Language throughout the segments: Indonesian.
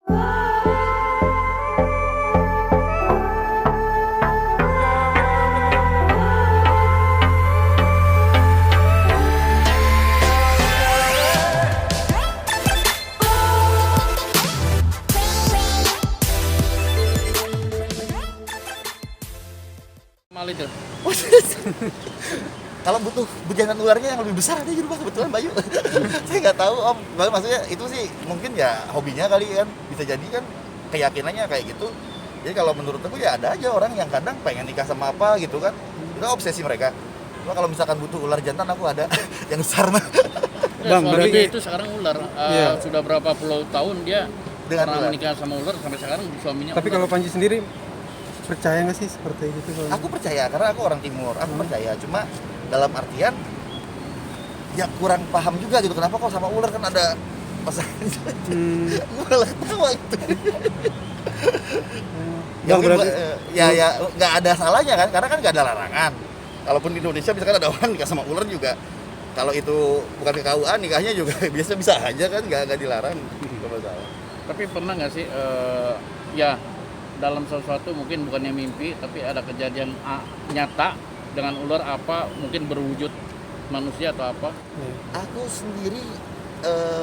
Mal itu. Kalau butuh bejanan ularnya yang lebih besar ada di rumah kebetulan Bayu. Saya nggak tahu Om. Maksudnya itu sih mungkin ya hobinya kali kan, bisa jadi kan keyakinannya kayak gitu. Jadi kalau menurut aku ya ada aja orang yang kadang pengen nikah sama apa gitu kan, itu obsesi mereka. Cuma kalau misalkan butuh ular jantan aku ada yang besar mah. Bang, berarti- berarti itu sekarang ular. Iya. Sudah berapa puluh tahun dia Dengan pernah ular. menikah sama ular sampai sekarang suaminya. Tapi ular. kalau Panji sendiri percaya nggak sih seperti itu? Aku percaya karena aku orang timur, aku percaya. Cuma dalam artian ya kurang paham juga gitu kenapa kok sama ular kan ada pasangan. Gue malah ketawa itu. Ya, Bang, mungkin berarti ya nggak ada salahnya kan karena kan nggak ada larangan. Kalaupun di Indonesia misalkan ada orang nikah sama ular juga, kalau itu bukan ke KUA nikahnya juga biasa bisa aja kan, nggak dilarang. Nggak masalah. Tapi pernah nggak sih ya dalam sesuatu mungkin bukannya mimpi tapi ada kejadian nyata dengan ular apa mungkin berwujud manusia atau apa? Aku sendiri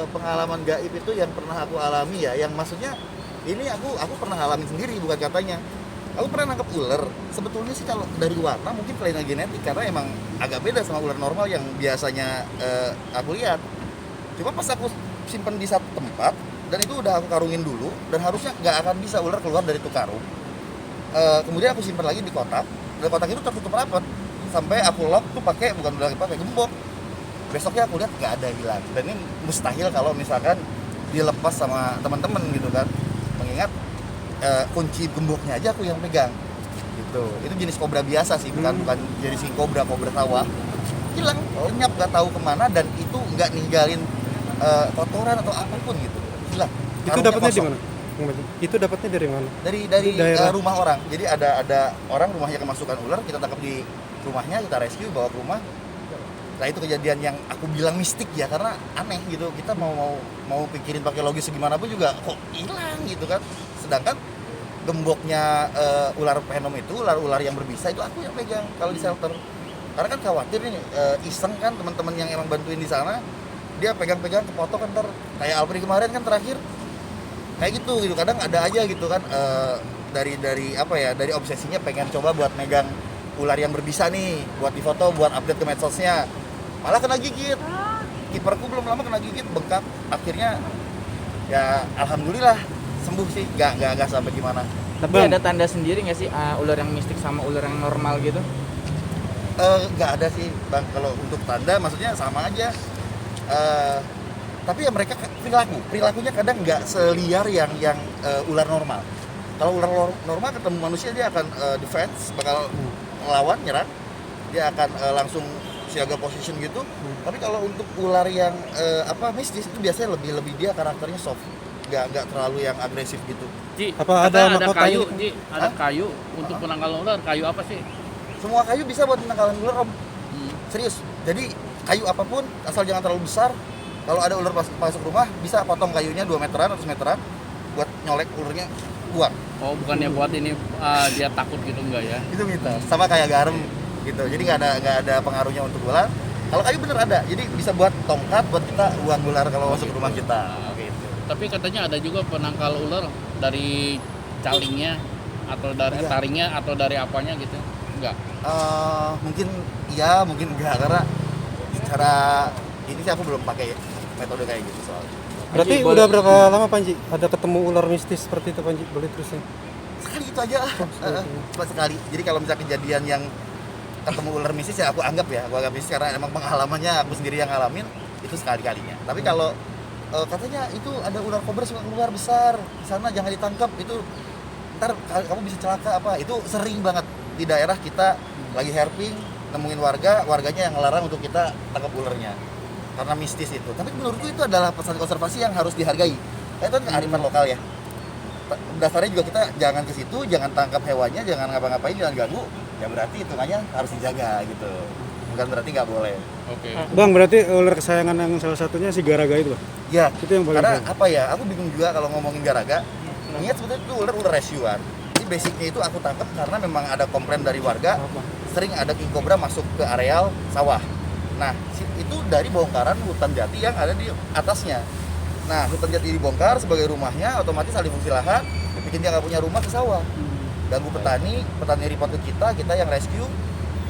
pengalaman gaib itu yang pernah aku alami ya, yang maksudnya ini aku pernah alami sendiri bukan katanya. Aku pernah nangkep ular. Sebetulnya sih kalau dari warna mungkin kelainan genetik karena emang agak beda sama ular normal yang biasanya aku lihat. Cuma pas aku simpen di satu tempat dan itu udah aku karungin dulu dan harusnya nggak akan bisa ular keluar dari itu karung. Kemudian aku simpan lagi di kotak dan kotak itu tertutup rapat sampai aku lock tuh pakai bukan lagi pakai gembok. Besoknya aku lihat nggak ada hilang dan ini mustahil kalau misalkan dilepas sama teman-teman gitu kan, mengingat kunci gemboknya aja aku yang pegang gitu. Itu jenis kobra biasa sih, bukan jenis kobra sawah. Hilang, lenyap nggak tahu kemana dan itu nggak ninggalin kotoran atau apapun gitu, hilang. Itu Karungnya dapatnya di kosong. mana? Bang Panji? Itu dapatnya dari mana? Dari Daerah. rumah orang. Jadi ada orang rumahnya kemasukan ular, kita tangkap di rumahnya, kita rescue bawa ke rumah. Nah itu kejadian yang aku bilang mistik ya karena aneh gitu. Kita mau pikirin pakai logis segimana pun juga kok hilang gitu kan. Sedangkan gemboknya ular venom itu, ular yang berbisa itu aku yang pegang kalau di shelter. Karena kan khawatir nih iseng kan teman-teman yang emang bantuin di sana, dia pegang-pegang kepotong kan ntar kayak Alfred kemarin kan terakhir kayak gitu kadang ada aja gitu kan dari apa ya, dari obsesinya pengen coba buat megang ular yang berbisa nih buat difoto buat update ke medsosnya, malah kena gigit. Kiperku belum lama kena gigit, bengkak. Akhirnya ya alhamdulillah sembuh sih, nggak sampai gimana. Tapi Bang. ada tanda sendiri nggak sih ular yang mistik sama ular yang normal gitu? Nggak ada sih Bang, kalau untuk tanda maksudnya sama aja. Tapi ya mereka perilakunya kadang nggak seliar yang ular normal. Kalau ular normal ketemu manusia dia akan defense, bakal melawan, nyerang, dia akan langsung siaga position gitu. Tapi kalau untuk ular yang mistis itu biasanya lebih dia karakternya soft, nggak terlalu yang agresif gitu. Ji, Apa kata ada ada mahkotanya? kayu, Ji, ada kayu untuk penangkalan ular. Kayu apa sih? Semua kayu bisa buat penangkalan ular Om. Serius. Jadi kayu apapun asal jangan terlalu besar. Kalau ada ular masuk rumah bisa potong kayunya 2 meteran atau meteran buat nyolek ularnya, buang. Oh, bukannya buat ini dia takut gitu enggak ya? Itu mitos. Sama kayak garam gitu. Jadi nggak ada pengaruhnya untuk ular. Kalau kayu bener ada. Jadi bisa buat tongkat buat kita buang ular kalau masuk ke rumah kita. Gitu. Tapi katanya ada juga penangkal ular dari calingnya atau dari Iya. taringnya atau dari apanya gitu. Enggak. Mungkin iya, mungkin enggak karena secara ini sih aku belum pakai metode kayak gitu soalnya. Berarti Panji, udah berapa lama Panji ada ketemu ular mistis seperti itu Panji? Boleh terusin. Sekali itu aja. Cuma sekali. Jadi kalau misalnya kejadian yang ketemu ular mistis ya aku anggap mistis karena emang pengalamannya aku sendiri yang ngalamin itu sekali-kalinya. Tapi kalau katanya itu ada ular kobra suka keluar besar di sana, jangan ditangkap, itu ntar kamu bisa celaka apa, itu sering banget di daerah kita lagi herping nemuin warganya yang ngelarang untuk kita tangkap ularnya karena mistis itu. Tapi menurutku itu adalah pesan konservasi yang harus dihargai. Itu kan kearifan lokal ya. Dasarnya juga kita jangan ke situ, jangan tangkap hewannya, jangan ngapa-ngapain, jangan ganggu. Ya berarti hitungannya harus dijaga gitu. Bukan berarti nggak boleh. Oke. Bang, berarti ular kesayangan yang salah satunya si Garaga itu, Bang? Ya, Itu yang paling karena sayang. apa ya, aku bingung juga kalau ngomongin Garaga. Ingat sebetulnya itu ular resyuan. Jadi basicnya itu aku tangkap karena memang ada komplain dari warga sering ada king cobra masuk ke areal sawah. Nah, itu dari bongkaran hutan jati yang ada di atasnya. Nah, hutan jati dibongkar sebagai rumahnya, otomatis alih fungsi lahan, bikin dia nggak punya rumah ke sawah. Ganggu petani report ke kita yang rescue,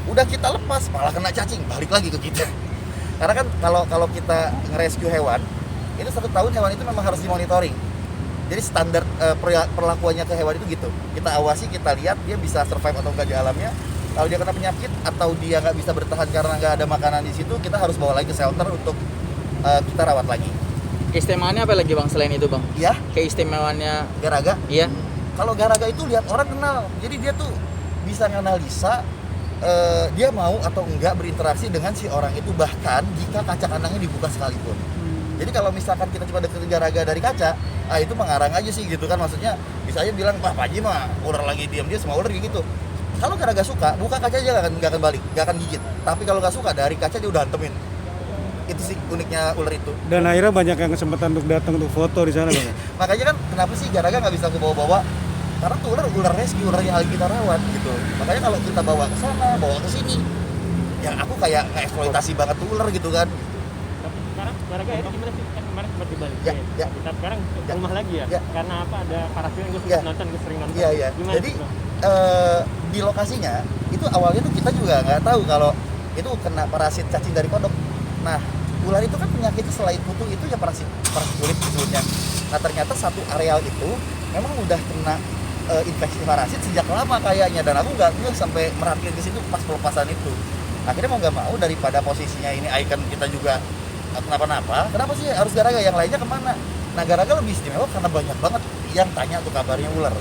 udah kita lepas malah kena cacing, balik lagi ke kita. Karena kan kalau kita nge-rescue hewan, itu 1 tahun hewan itu memang harus dimonitoring. Jadi standar perlakuannya ke hewan itu gitu. Kita awasi, kita lihat dia bisa survive atau enggak di alamnya. Kalau dia kena penyakit atau dia nggak bisa bertahan karena nggak ada makanan di situ, kita harus bawa lagi ke shelter untuk kita rawat lagi. Keistimewaannya apa lagi Bang selain itu Bang? Ya, Keistimewaannya Garaga. iya. Kalau Garaga itu lihat orang kenal. Jadi dia tuh bisa nganalisa dia mau atau enggak berinteraksi dengan si orang itu, bahkan jika kaca kandangnya dibuka sekalipun. Jadi kalau misalkan kita cuma deketin Garaga dari kaca, itu mengarang aja sih gitu kan, maksudnya bisa aja bilang, Pak Haji mah ular lagi diam dia semua ular kayak gitu. Kalau Garaga suka, buka kaca aja nggak akan balik, nggak akan gigit. Tapi kalau nggak suka, dari kaca dia udah hantemin. Itu sih uniknya ular itu. Dan akhirnya banyak yang kesempatan untuk datang untuk foto di sana, Bang. Makanya kan kenapa sih Garaga nggak bisa ke bawa-bawa? Karena tuh ular rescue, ular yang lagi kita rawat gitu. Makanya kalau kita bawa ke sana, bawa ke sini, ya aku kayak eksploitasi banget tuh ular gitu kan. Tapi sekarang Garaga ini gimana sih? Kan kemarin sempat di Bali. Ya, ya. Tapi sekarang ke Ya. rumah lagi ya? Ya. Karena apa? Ada parasit gue Ya. sering nonton. Iya iya. Gimana Jadi tuh, Bang? di lokasinya itu awalnya tuh kita juga nggak tahu kalau itu kena parasit cacing dari kodok. Nah, ular itu kan penyakitnya selain kutu itu ya parasit kulit sebetulnya. Nah, ternyata satu areal itu memang udah kena infeksi parasit sejak lama kayaknya, dan aku nggak sampai merhatiin ke situ pas pelepasan itu. Akhirnya mau nggak mau daripada posisinya ini icon kita juga kenapa-napa, kenapa sih harus Garaga, yang lainnya kemana? Nah, Garaga lebih istimewa karena banyak banget yang tanya tuh kabarnya ular.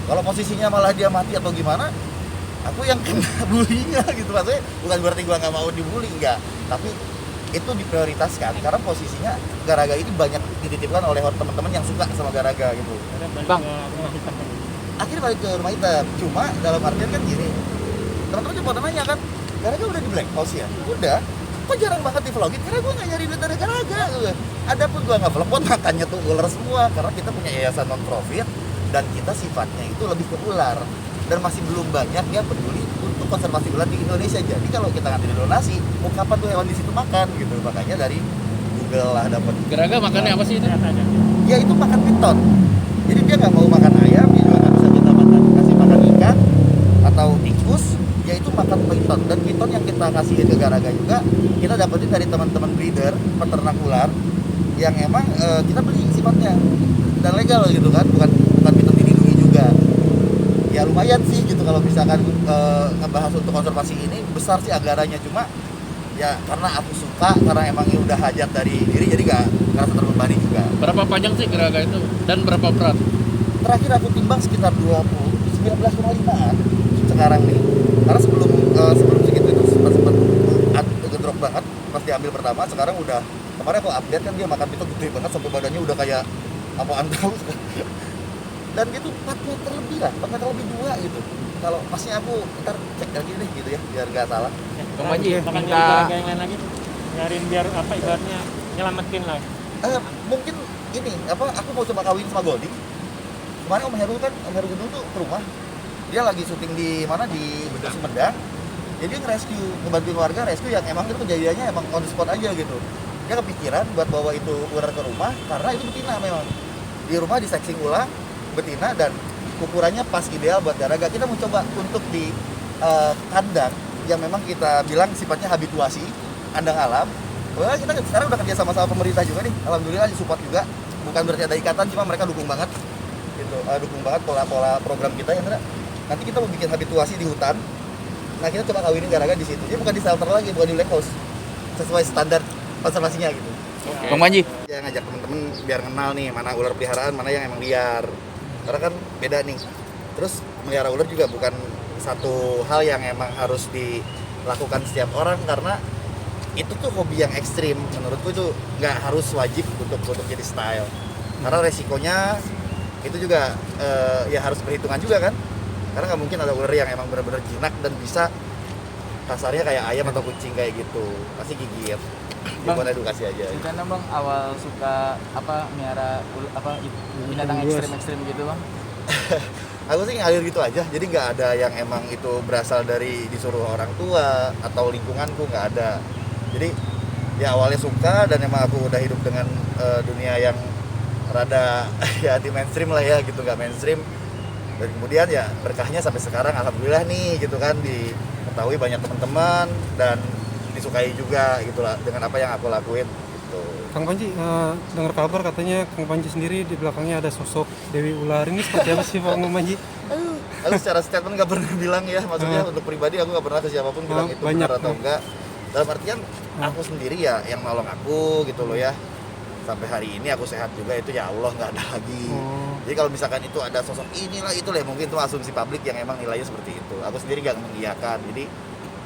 Kalau posisinya malah dia mati atau gimana, aku yang kena bulinya gitu. Maksudnya bukan berarti gua nggak mau dibully, enggak, tapi itu diprioritaskan karena posisinya Garaga ini banyak dititipkan oleh teman-teman yang suka sama Garaga gitu. Akhirnya balik Bang. ke rumah hitam kan? Akhirnya balik ke rumah hitam, cuma dalam artian kan gini, teman-teman juga pada nanya kan, Garaga udah di black house ya? Udah, kok jarang banget di vlogin? Karena gue nggak nyari duit dari Garaga gitu. Adapun gue nggak vlog, makannya tuh ular semua, karena kita punya yayasan non profit dan kita sifatnya itu lebih ke ular, dan masih belum banyak yang peduli untuk konservasi ular di Indonesia. Jadi kalau kita nganterin donasi, mau kapan tuh hewan di situ makan gitu, makanya dari Google lah dapat. Garaga makannya apa sih itu? Lihat aja. Ya itu makan piton. Jadi dia nggak mau makan ayam, dia juga nggak bisa kita kasih makan ikan atau tikus, yaitu makan piton. Dan piton yang kita kasihin ke Garaga juga kita dapetin dari teman-teman breeder peternak ular yang emang kita beli sifatnya dan legal gitu kan, bukan piton dilindungi juga. Ya lumayan sih gitu kalau misalkan ngebahas untuk konservasi ini, besar sih anggarannya, cuma ya karena aku suka, karena emangnya udah hajat dari diri, jadi nggak ngerasa terbebani juga. Berapa panjang sih Garaga itu dan berapa berat? Terakhir aku timbang sekitar 19,5an sekarang nih, karena sebelum segitu itu sempat ngedrop banget pas diambil pertama. Sekarang udah, kemarin aku update kan dia makan piton gede banget sampai badannya udah kayak apaan tahu. Dan itu 4 meter lebih lah, 4 meter lebih 2 gitu. Kalau pasnya aku ntar cek lagi deh gitu ya, biar nggak salah. Ya, Bang Haji, bahkan minta- nyari Garaga yang lain lagi, nyariin biar apa ibaratnya nyelamatin lah. Mungkin ini apa, aku mau coba kawin sama Goldie. Kemarin Om Heru Gendung tuh ke rumah, dia lagi syuting di mana, di Sumedang. Jadi dia nge-rescue, ngebantuin warga rescue yang emang itu kejadiannya emang on the spot aja gitu. Dia kepikiran buat bawa itu ular ke rumah karena itu betina memang. Di rumah disexing ulang betina dan ukurannya pas ideal buat Garaga. Kita mau coba untuk di kandang yang memang kita bilang sifatnya habituasi, kandang alam. Well, kita sekarang udah kerja sama pemerintah juga nih, alhamdulillah support juga. Bukan berarti ada ikatan, cuma mereka dukung banget gitu, dukung banget pola program kita ya. Nanti kita mau bikin habituasi di hutan. Nah, kita coba kawinin Garaga di situ. Dia bukan di shelter lagi, bukan di black house, sesuai standar konservasinya gitu. Bang Panji. Ya ngajak temen-temen biar kenal nih mana ular peliharaan, mana yang emang liar. Karena kan beda nih. Terus melihara ular juga bukan satu hal yang emang harus dilakukan setiap orang, karena itu tuh hobi yang ekstrim. Menurutku itu nggak harus wajib untuk jadi style. Karena resikonya itu juga ya harus perhitungan juga kan. Karena nggak mungkin ada ular yang emang benar-benar jinak dan bisa kasarnya kayak ayam atau kucing kayak gitu, pasti gigit. Bang, Buat edukasi aja. gimana bang awal suka miara binatang ekstrim gitu bang? Aku sih ngalir gitu aja, jadi nggak ada yang emang itu berasal dari disuruh orang tua atau lingkunganku, nggak ada. Jadi ya awalnya suka dan emang aku udah hidup dengan dunia yang rada ya di mainstream lah ya gitu, nggak mainstream. Dan kemudian ya berkahnya sampai sekarang alhamdulillah nih gitu kan, diketahui banyak teman-teman dan disukai juga gitulah dengan apa yang aku lakuin gitu. Kang Panji, dengar kabar katanya Kang Panji sendiri di belakangnya ada sosok Dewi Ular. Ini seperti apa sih Kang Panji? Aku secara statement nggak pernah bilang ya, maksudnya untuk pribadi aku nggak pernah ke siapapun bilang itu banyak, benar atau enggak. Dalam artian aku sendiri ya yang nolong aku gitu loh ya. Sampai hari ini aku sehat juga, itu ya Allah, nggak ada lagi. Jadi kalau misalkan itu ada sosok inilah itulah, mungkin itu asumsi publik yang emang nilainya seperti itu. Aku sendiri nggak mengiyakan. Jadi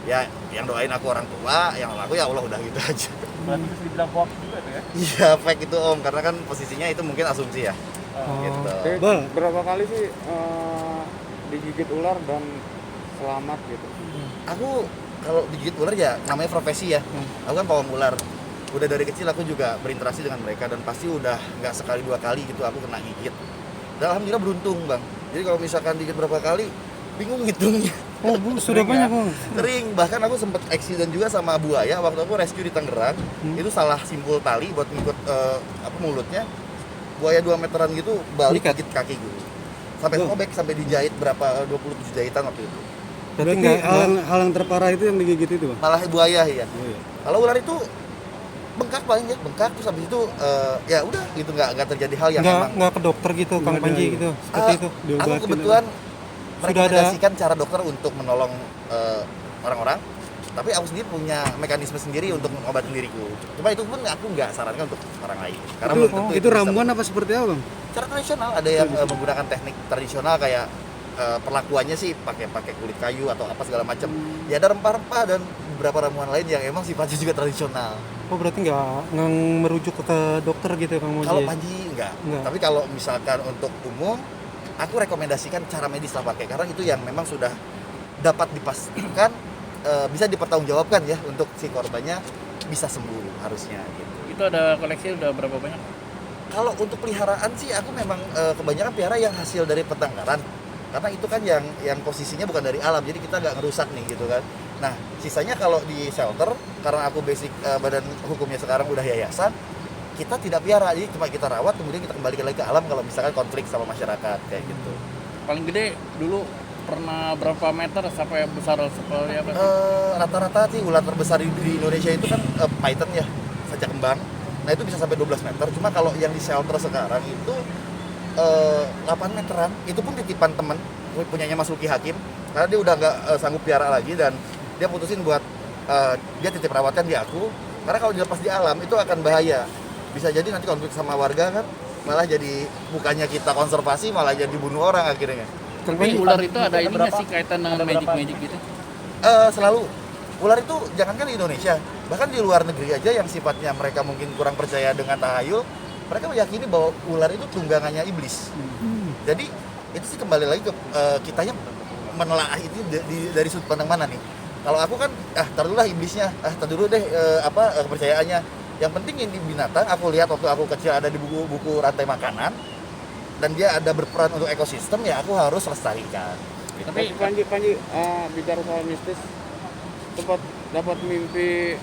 ya yang doain aku orang tua, yang aku ya Allah, udah gitu aja. Berarti bisa dibilang hoax juga tuh ya? Iya, fake itu Om, karena kan posisinya itu mungkin asumsi ya. Gitu. Berapa kali sih digigit ular dan selamat gitu? Aku kalau digigit ular ya namanya profesi ya. Aku kan pawang ular. Udah dari kecil aku juga berinteraksi dengan mereka dan pasti udah nggak sekali dua kali gitu aku kena gigit. Dan alhamdulillah beruntung bang. Jadi kalau misalkan digigit berapa kali, bingung ngitungnya. Oh bu, sudah banyak bang. Sering, bahkan aku sempat accident juga sama buaya waktu aku rescue di Tangerang. Itu salah simpul tali buat ngikut mulutnya. Buaya 2 meteran gitu balik gigit kaki gue. Sampai robek, sampai dijahit berapa 27 jahitan waktu itu. Berarti hal yang terparah itu yang digigit itu bang? Malah buaya ya. Oh, iya. Kalau ular itu bengkak paling ya, bengkak terus habis itu ya udah gitu, nggak terjadi hal yang emang nggak ke dokter gitu Kang Panji gitu, seperti itu. aku kebetulan merekomendasikan cara dokter untuk menolong orang-orang, tapi aku sendiri punya mekanisme sendiri untuk mengobatin diriku. Cuma itu pun aku nggak sarankan untuk orang lain karena belum tentu itu ramuan apa seperti apa bang? cara tradisional. Ada yang menggunakan teknik tradisional kayak perlakuannya sih pakai kulit kayu atau apa segala macam. Ya ada rempah-rempah dan beberapa ramuan lain yang emang sifatnya juga tradisional. Oh berarti nggak merujuk ke dokter gitu ya Kang Panji? Kalau Panji enggak. Tapi kalau misalkan untuk umum, aku rekomendasikan cara medis lah pakai, karena itu yang memang sudah dapat dipastikan bisa dipertanggungjawabkan ya untuk si korbannya bisa sembuh harusnya gitu. Itu ada koleksi udah berapa banyak? Kalau untuk peliharaan sih aku memang kebanyakan pelihara yang hasil dari pertangkaran. Karena itu kan yang posisinya bukan dari alam, jadi kita nggak ngerusak nih gitu kan. Nah, sisanya kalau di shelter, karena aku basic badan hukumnya sekarang udah yayasan, kita tidak piara, jadi cuma kita rawat, kemudian kita kembalikan lagi ke alam kalau misalkan konflik sama masyarakat kayak gitu. Paling gede dulu pernah berapa meter sampai besar seperti apa? Rata-rata sih ular terbesar di Indonesia itu kan python ya, sajak kembang. Nah itu bisa sampai 12 meter, cuma kalau yang di shelter sekarang itu 8 meteran, itu pun titipan temen punyanya Mas Luki Hakim, karena dia udah nggak sanggup piara lagi dan dia putusin buat dia titip rawatkan di aku, karena kalau dilepas di alam itu akan bahaya, bisa jadi nanti konflik sama warga kan, malah jadi bukannya kita konservasi malah jadi bunuh orang akhirnya. Tapi ular itu ada ininya sih kaitan dengan magic gitu? Selalu ular itu jangankan di Indonesia, bahkan di luar negeri aja yang sifatnya mereka mungkin kurang percaya dengan tahayul, mereka meyakini bahwa ular itu tunggangannya iblis. Jadi itu sih kembali lagi ke kitanya menelaah itu dari sudut pandang mana nih. Kalau aku kan tar dulu lah iblisnya, tar dulu deh kepercayaannya. Yang penting ini binatang, aku lihat waktu aku kecil ada di buku rantai makanan dan dia ada berperan untuk ekosistem, ya aku harus lestarikan. Tapi Panji bicara soal mistis, sempat dapat mimpi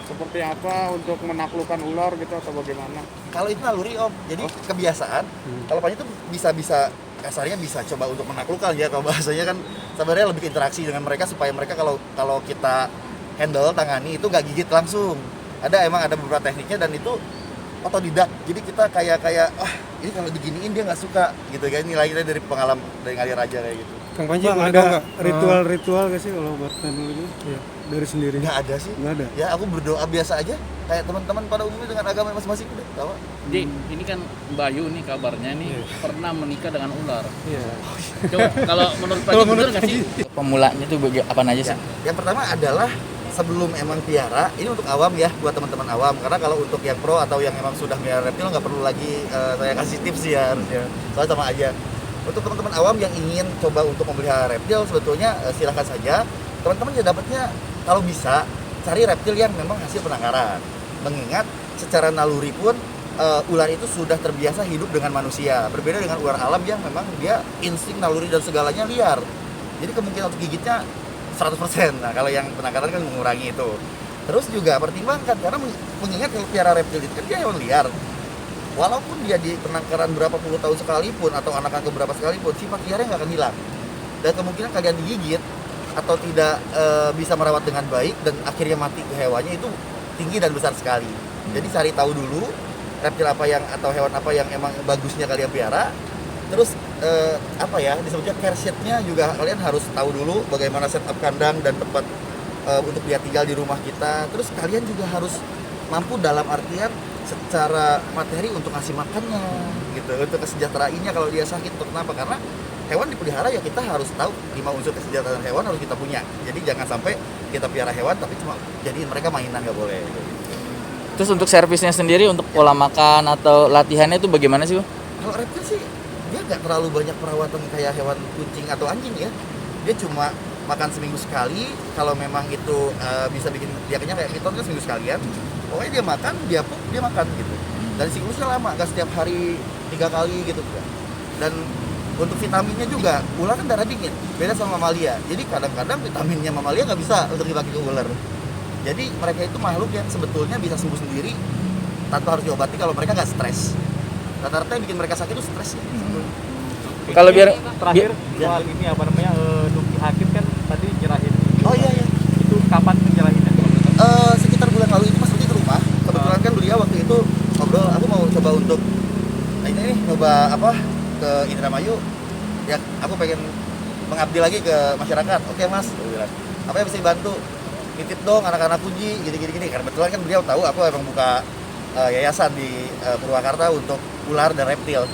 seperti apa untuk menaklukkan ular gitu atau bagaimana? Kalau itu naluri Om, jadi kebiasaan. Kalau Panji itu bisa kasarnya bisa coba untuk menaklukkan ya, kalau bahasanya kan sebenarnya lebih interaksi dengan mereka supaya mereka kalau kita handle tangani itu nggak gigit langsung. Emang ada beberapa tekniknya dan itu otodidak. Jadi kita kayak ini kalau diginiin dia nggak suka gitu kan, nilainya dari pengalaman dari ngalir raja kayak gitu. Kang Panji Bang, ada ritual gak sih kalau buat teknologi dari sendiri? Nggak ada sih. Nggak ada. Ya aku berdoa biasa aja kayak teman-teman pada umumnya dengan agama masing-masing udah tahu. Jadi ini kan Bayu nih kabarnya nih pernah menikah dengan ular. Iya. Coba kalau menurut Panji bener nggak sih? Pemulanya tuh apa aja sih? Yang pertama adalah sebelum emang piara, ini untuk awam ya, buat teman-teman awam. Karena kalau untuk yang pro atau yang emang sudah piara reptil nggak perlu lagi saya kasih tips ya harusnya. Soalnya sama aja. Untuk teman-teman awam yang ingin coba untuk memelihara reptil, sebetulnya silahkan saja. Teman-teman ya dapatnya kalau bisa cari reptil yang memang hasil penangkaran. Mengingat secara naluri pun ular itu sudah terbiasa hidup dengan manusia. Berbeda dengan ular alam yang memang dia insting, naluri dan segalanya liar. Jadi kemungkinan untuk gigitnya 100%. Nah, kalau yang penangkaran kan mengurangi itu. Terus juga pertimbangkan karena mengingat kalau piara reptil itu kan dia hewan liar. Walaupun dia di penangkaran berapa puluh tahun sekalipun atau anakan keberapa sekalipun, sifat liarnya nggak akan hilang. Dan kemungkinan kalian digigit atau tidak bisa merawat dengan baik dan akhirnya mati ke hewannya itu tinggi dan besar sekali. Jadi cari tahu dulu reptil apa yang atau hewan apa yang emang bagusnya kalian piara. Terus disebutnya care sheet-nya juga kalian harus tahu dulu bagaimana setup kandang dan tempat untuk dia tinggal di rumah kita. Terus kalian juga harus mampu dalam artian secara materi untuk ngasih makannya gitu, untuk kesejahteraannya kalau dia sakit atau kenapa, karena hewan dipelihara ya kita harus tahu 5 unsur kesejahteraan hewan harus kita punya. Jadi jangan sampai kita pelihara hewan tapi cuma jadi mereka mainan, nggak boleh. Terus untuk servisnya sendiri, untuk pola makan atau latihannya itu bagaimana sih, Bang? Kalau reptil sih dia nggak terlalu banyak perawatan kayak hewan kucing atau anjing ya. Dia cuma makan seminggu sekali. Kalau memang itu bisa bikin dia kenyang, kayak piton kan seminggu sekalian. Pokoknya dia makan, dia pup, dia makan gitu. Dan siklusnya lama, nggak setiap hari 3 kali gitu. Dan untuk vitaminnya juga, ular kan darah dingin, beda sama mamalia. Jadi kadang-kadang vitaminnya mamalia nggak bisa untuk dipakai ke ular. Jadi mereka itu makhluk yang sebetulnya bisa sembuh sendiri tanpa harus diobati kalau mereka nggak stres. Rata-rata yang bikin mereka sakit itu stres ya. Kalau biar Terakhir soal ini apa namanya, Duki Hakim kan tadi nyerahin. Oh iya. Itu kapan nyerahinnya? Sekitar bulan lalu itu Mas Rudi ke rumah. Kebetulan kan beliau waktu itu ngobrol, aku mau coba untuk ini coba ke Indramayu. Ya aku pengen mengabdi lagi ke masyarakat. Oke Mas, aku bilang. Apa yang bisa dibantu? Titip dong anak-anak Puji gini. Karena kebetulan kan beliau tahu aku emang buka yayasan di Purwakarta untuk ular dan reptil.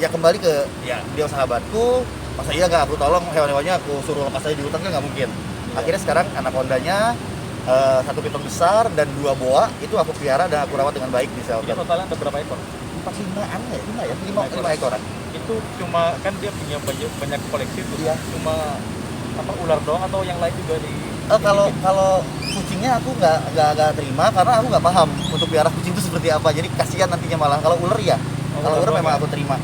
Ya kembali ke beliau sahabatku. Masa iya nggak aku tolong hewan-hewannya, aku suruh lepas aja di hutan kan nggak mungkin. Akhirnya sekarang anakondanya 1 piton besar dan 2 boa itu aku pelihara dan aku rawat dengan baik di Ini shelter. totalnya ada berapa ekor? 5 ekoran. Itu cuma kan dia punya banyak koleksi tuh. Iya. Cuma ular doang atau yang lain juga di Kalau kucingnya aku nggak terima karena aku nggak paham untuk pelihara kucing itu seperti apa. Jadi kasihan nantinya malah. Kalau ular ya, kalau ular memang aku terima.